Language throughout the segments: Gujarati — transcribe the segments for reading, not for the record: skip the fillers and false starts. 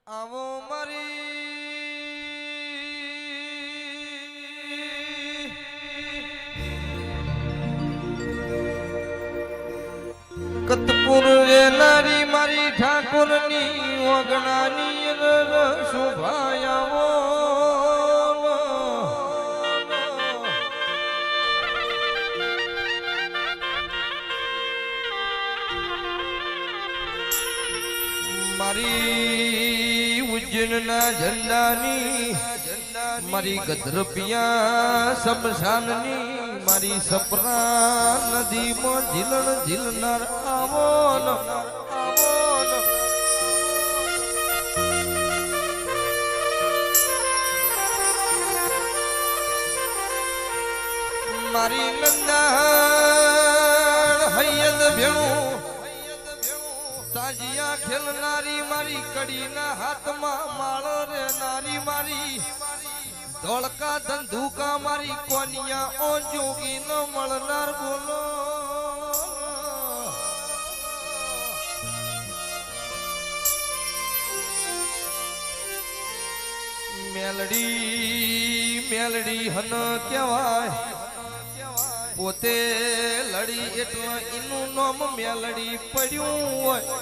આવો મારી કતપુર વેલારી મારી ઠાકોરની ઓગણાની શોભાયાવો મારી ઉજ્જૈનના ઝંડાની મારી ગદ્રપિયા શમશાનની મારી સપના નદીમાં ઝીલણ ઝીલનાર આવો મારી નંદા હૈયદ ભેણું તાજિયા ખેલનારી મારી કડીના હાથમાં માળો રે નારી મારી ધોળકા ધંધુકા મારી કોનિયા ઓ જોગી ન મળનાર બોલો મેલડી મેલડી હન કહેવાય પોતે લડી એટલે એનું નામ મેલડી પડ્યું હોય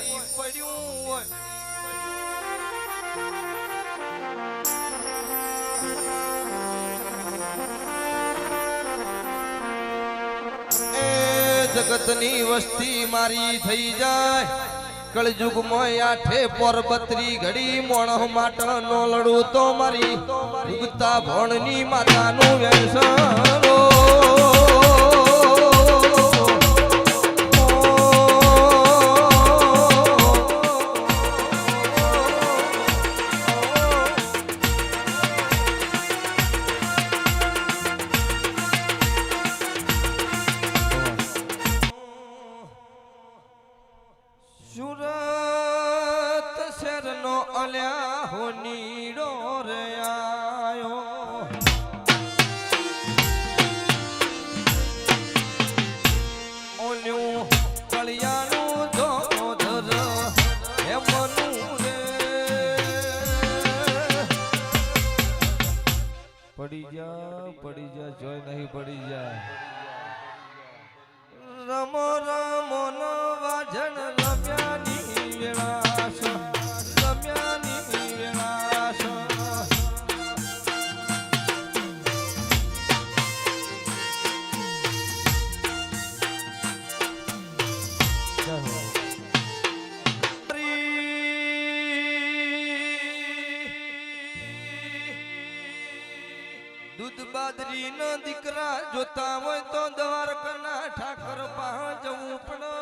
એ જગતની વસ્તી મારી થઈ જાય કળયુગમાં આઠે પરબત્રી ઘડી મોણ માટ નો લડું તો મારી ઉગતા ભણની માતાનું વેસરો સુરત શેરનો અલ્યા હો નીડો રે આયો ઓલ્યું કળિયાનું ધોધર હે મનું રે પડી જા જોઈ નહીં પડી જા રમો રમો નો વાજણ રમ્યાની વેળાશ દૂધ બાદરી નો દીકરા જોતા હોય તો દ્વારકાના ઠાકર પાસે જવું પડે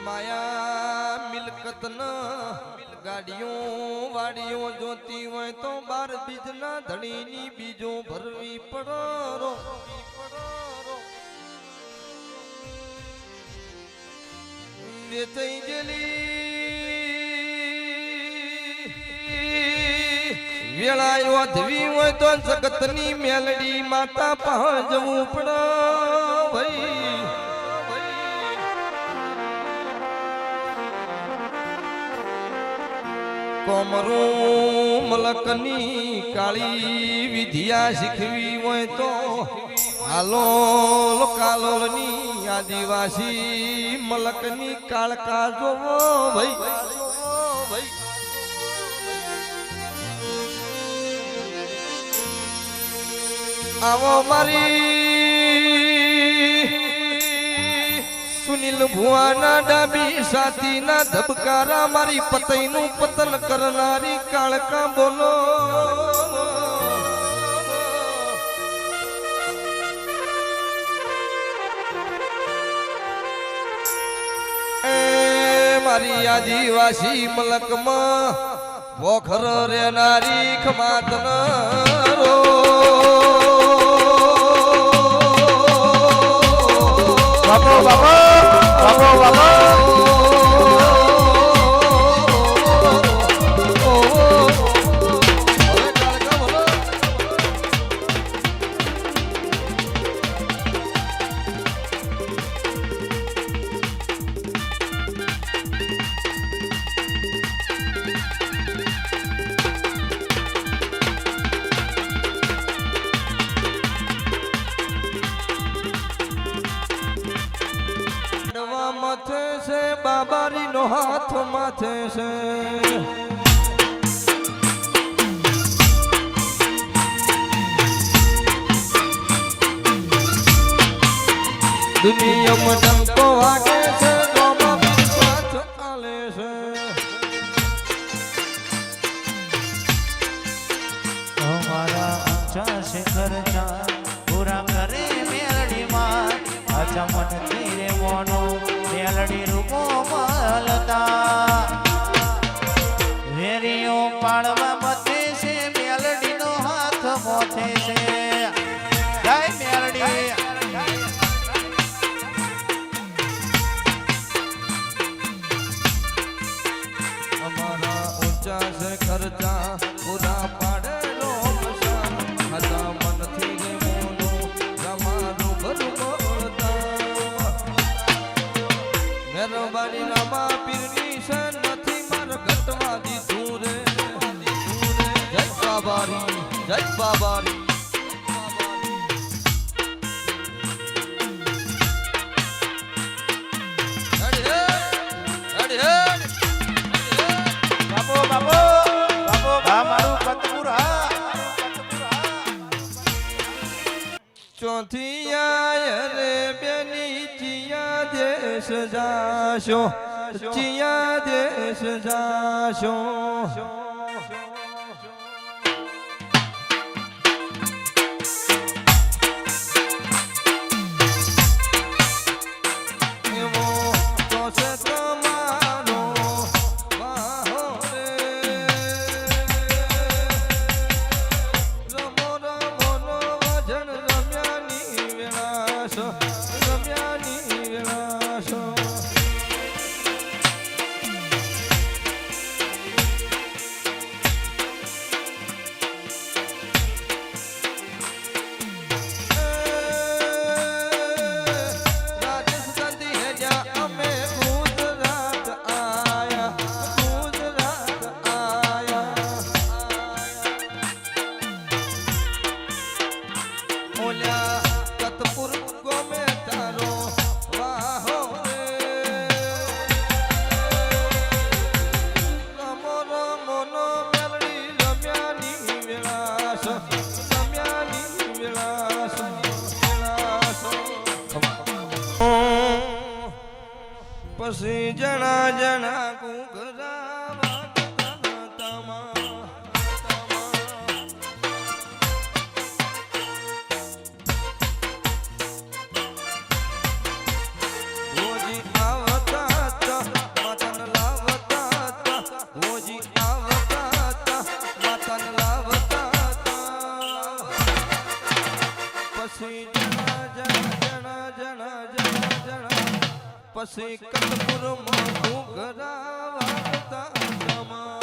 માયા મિલકત ન ગાડીઓ વાડીઓ જોતી હોય તો બાર બીજના ધણીની બીજો ભરવી પડો વેચાઈ ગયેલી વેળાયો ધવી હોય તો જગતની મેલડી માતા પાસે જવું પડે ભાઈ કોમરું મલકની કાળી વિધિયા શીખવી હોય તો હાલોલ કાલોલની આદિવાસી મલકની કાળકા જોવો ભાઈ આવો મારી સુનિલ ભુવાના ડાબી સાતીના ધબકારા મારી પતઈનું પતન કરનારી કાળકા બોલો મારી આદિવાસી મલકમાં પોખર રેનારી ખમાતન રો બાબો બાબો બાબો બાબો માથે છે દુનિયામાં ડંકો વાગે છે ગોમાં વિશ્વાસ આલે છે અમારા ઊંચા શિખર પૂરા કરે મેલડીમાં અચમન ધીરે મોનો મેલડી રૂપો મળતા વેરીઓ પાડવા મથે છે મેલડીનો હાથ મોથે છે જય મેલડી અમારા ઊંચા છે ખર્ચા પૂરા પાડેલો હતા મનથી રે મોનો તમારું ભરું બોલતા મહેરબાની રામા પીરની છે નથી માર ઘટવા દીધું રે જય બાબારી જય બાબારી બાપો બાપો બાપો બા મારું કતપુર હા ચોથી આય રે બેની ચિયા દેશ જાશો ચિયા દેશ જાશો એવો તો છે તમારો બાહો રે રમો રમો નો વજન રમ્યાની વેળાશ રમ્યાની વેળાશ રાજસ્થાનથી હેડ્યા અમે ગુજરાત આયા ઓલ્યા કતપુર ગોમે તારો વાહો રે રમો રમો નો મેલડી રમ્યાની વેળાશ રમ્યાની વેળાશ પછી જણા જણા ઘૂઘરા વાગતા તમા ભોજી આવતા હતા માતાને લાવતા હતા ભોજી આવતા હતા માતાને લાવતા હતા પછી જણા જણા જણા જણા જણા પછી કતપુરમાં ઘૂઘરા વાગતા તમા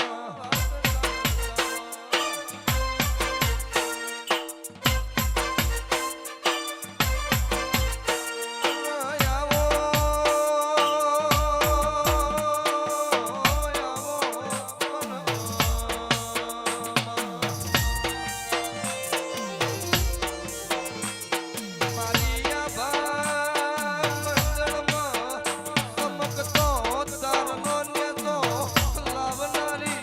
લાવનારી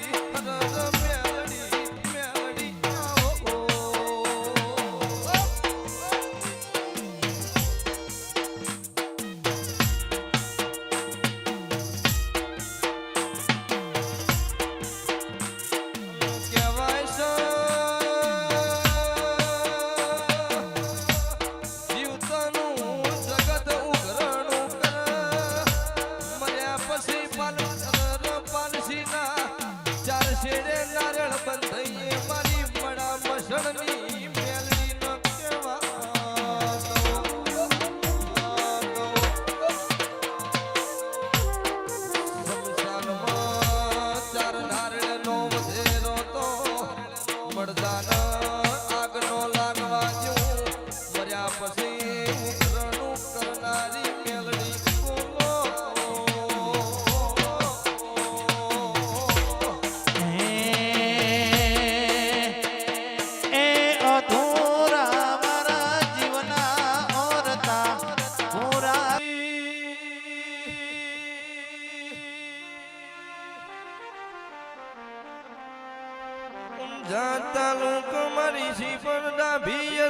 તાલુક મારી શીપર ડાભી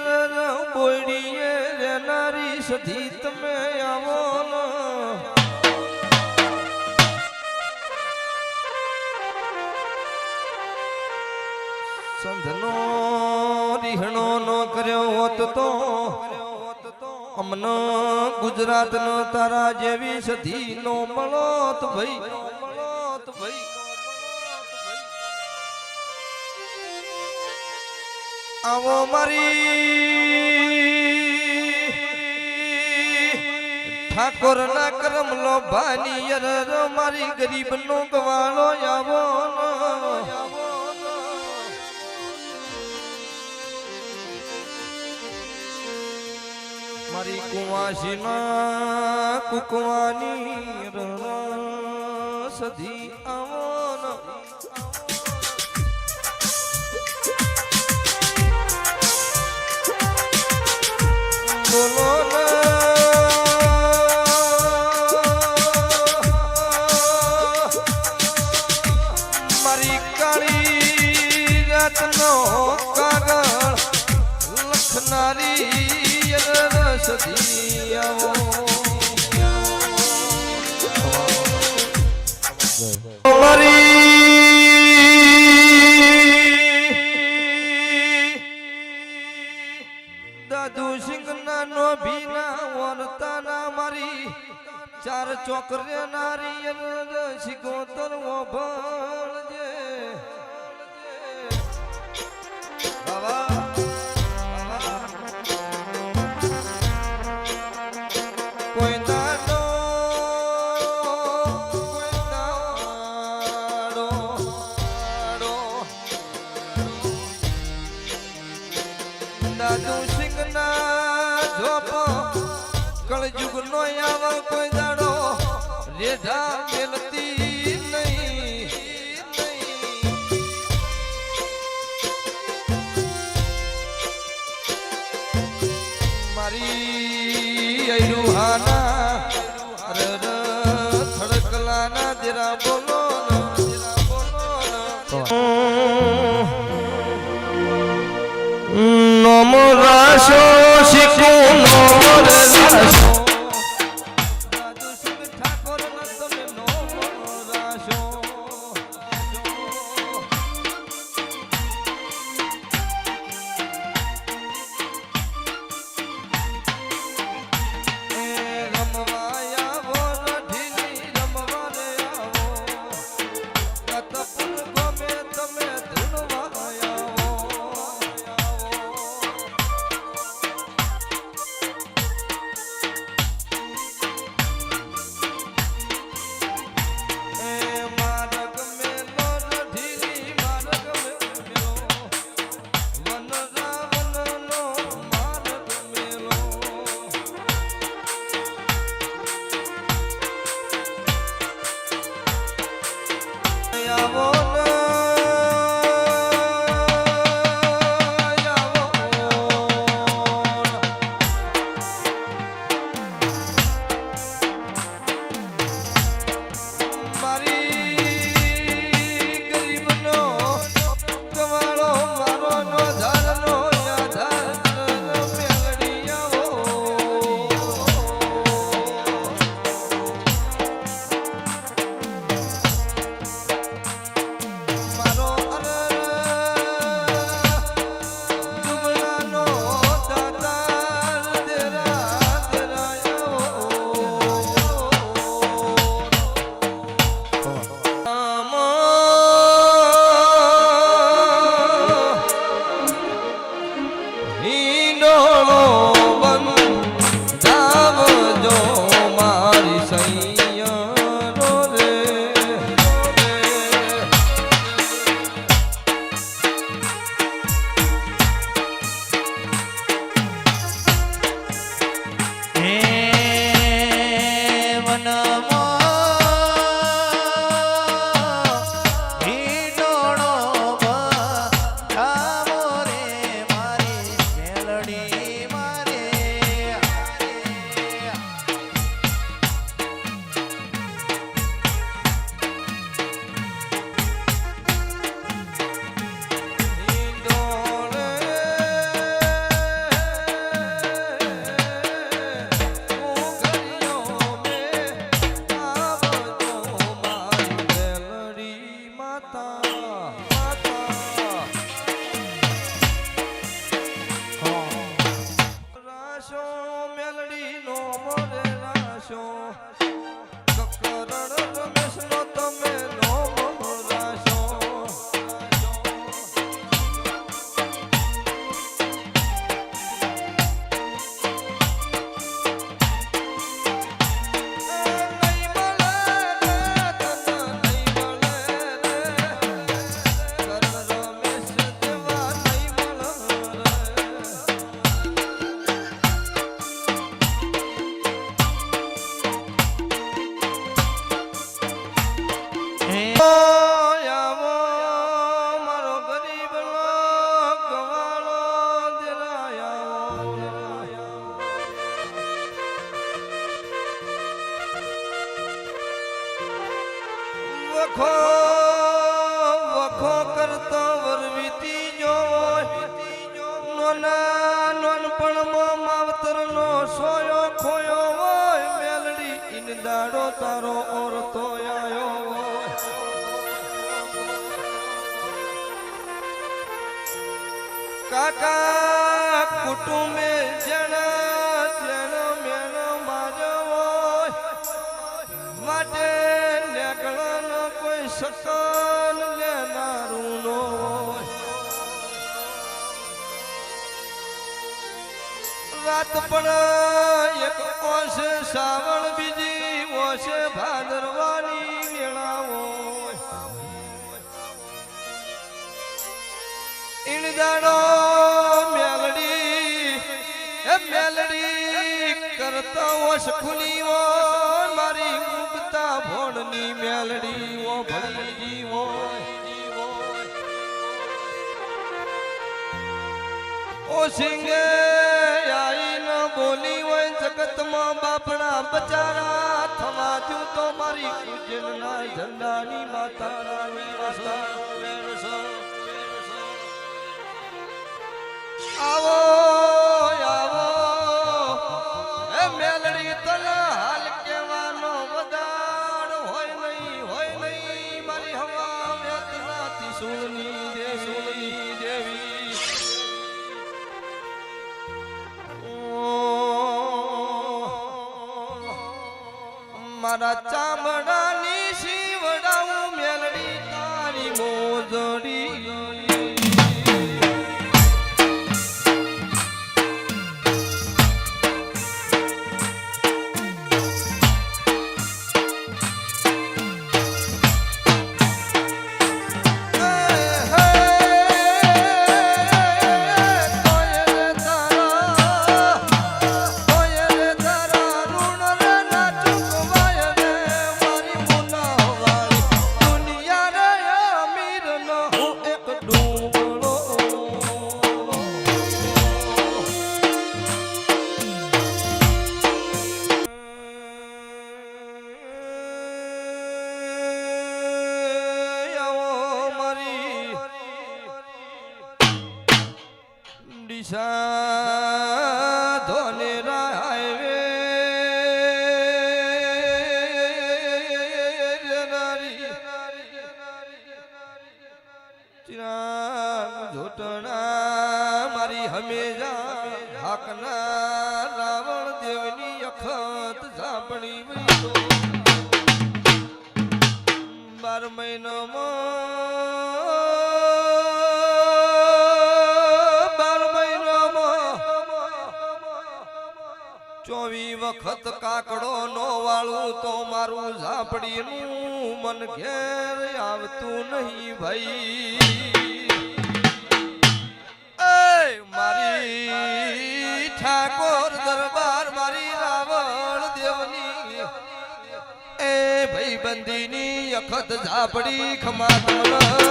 બોડીએ રેનારી સધી તમે આવો ને સંધનો રીહણો નો કર્યો હોત તો અમન ગુજરાત નો તારા જેવી સધી નો મળોત ભાઈ આવો મારી ઠાકોર ના કરમ લો ભાની મારી ગરીબ નો ગવાળો આવો મારી કુવાસી ના કુકવાની સધી આવો બોલો મારી કાળી રાતનો કાગળ લખનારી સધી આવો દાદુ સિંહ નાનો ભીના વરતાના મારી ચાર ચોકરે નારી શિકોતર ભણજે બાબા કોઈ દાડો દાદુ સિંહ ના જોપ કળજુગ નો આવ કોઈ દાડો રેઢા મેલતી નહીં મારી અરુહાના થડકલાના જરા બોલો નમો રાશો શીખો નમો રાશો દાદુ સિંહ ઠાકોર ના તમે નમો રાશો રમવાયા વો રઢીની રમવા રે આવો કતપુર ગમે તમે ધૂણવા આવો ના નાનપણમાં માવતરનો સોયો ખોયો હોય મેલડી ઈંદાડો તારો ઓરતો આયો હોય કાકા કુટુંબે જણા જણા મેનો માર્યો હોય માટે નેકળાનો કોઈ સકન લેનારું નો હોય રાત પણ એક ઓશે શ્રાવણ બીજી ઓશે ભાદરવાની વેળાઓ ઈણદાડો મેલડી એ મેલડી કરતા ઓશ ખુલી ઓ મારી મુક્તા ભોણની મેલડી ઓ ભળીજી ઓ સિંગે આઈ ન બોલી હોય જગતમાં બાપડા બચારા થવા જો તો મારી કુજનના ઝંડાની માતા રાની આવો આવો એ મેલડી તને હાલ કેવાનો વદાડ હોય નહીં મારી હવા વેતરાતી સુળની દેવી મારા ચામડાની શિવડાવું મેલડી તારી મોજડી ધોલેરા હાઈવે જોટણા મારી હમેજા હાકના રાવણ દેવની અખત ઝાપડી 12 મહિનામાં 24 વખત કાકડો નો વાળું તો મારું ઝાપડીનું મન ઘેર આવતું નહીં ભાઈ મારી ઠાકોર દરબાર મારી રાવણ દેવની એ ભાઈ બંદીની અખત ઝાપડી ખમા બાબા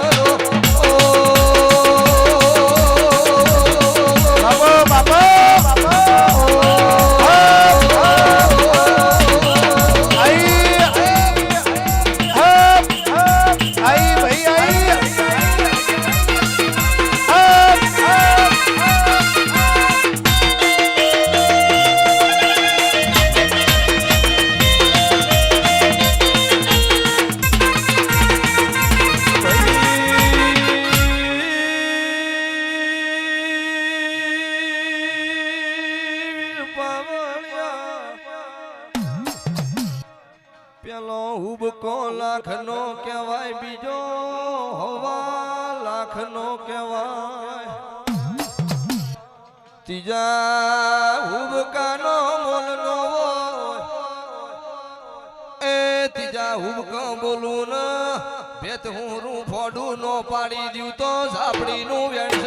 પેલો હુબકો લાખનો કહેવાય બીજો હવા લાખનો કહેવાય ત્રીજા હુબકાનો મોલનો એ ત્રીજા હુબકો બોલું ને ભેત હું ફોડું નો પાડી દઉં તો ઝાપડીનું વેણ